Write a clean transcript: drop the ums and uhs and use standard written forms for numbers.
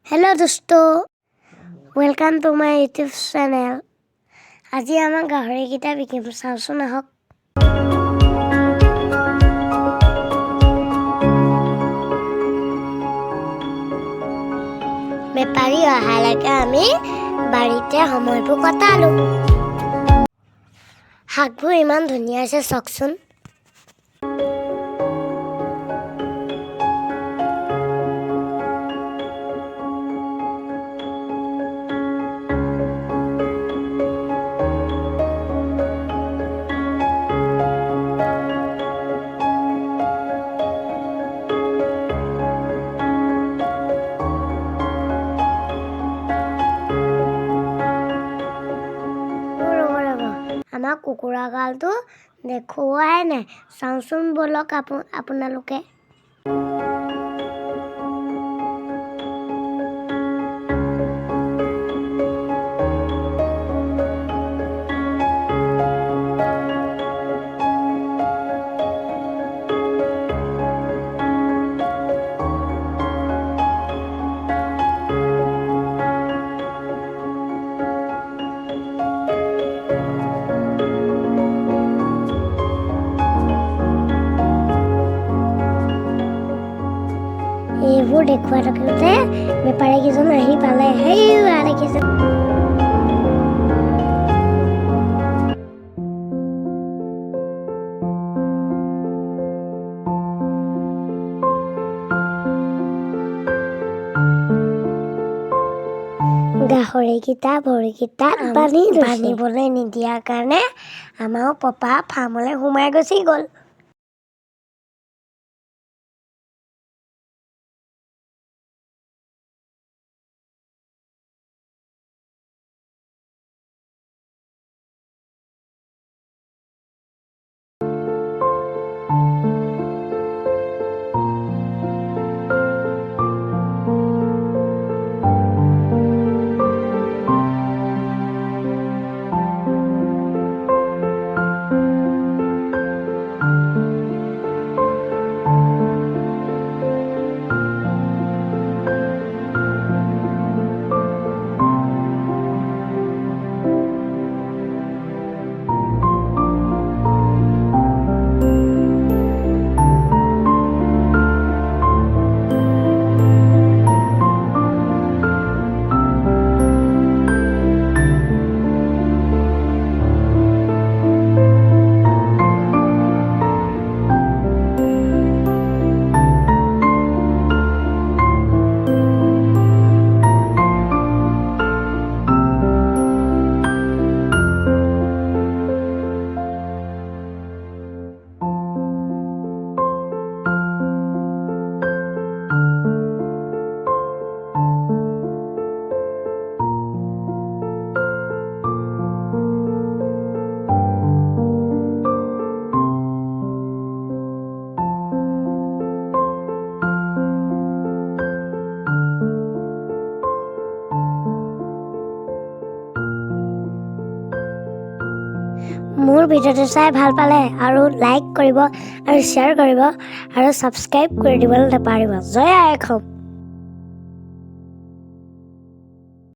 Hello दोस्तों, welcome to my YouTube channel. आज आम गाहरीकटा बिकिम चाওচোন आहक। बेपारी अहाলৈকে আমি বাড়িতে সময়বোৰ কটালো। শাকবোৰ ইমান ধুনীয়া আছে চাওকচোন। আমাৰ কুকুৰা গালটো দেখুৱাই নাই, চাওচোন বলক আপোনালোকে। এইবোৰ দেখুৱাই থাকোঁতে বেপাৰীকেইজন আহি পালে। দেখিছে গাহৰিকেইটা ভৰিকেইটা বান্ধিবলৈ নিদিয়াৰ কাৰণে আমাৰ পাপা ফাৰ্মলৈ সোমাই গুচি গ'ল। মোৰ ভিডিঅ'টো চাই ভাল পালে আৰু লাইক কৰিব আৰু শ্বেয়াৰ কৰিব আৰু ছাবস্ক্ৰাইব কৰি দিবলৈ নাপাহৰিব। জয় আই অসম।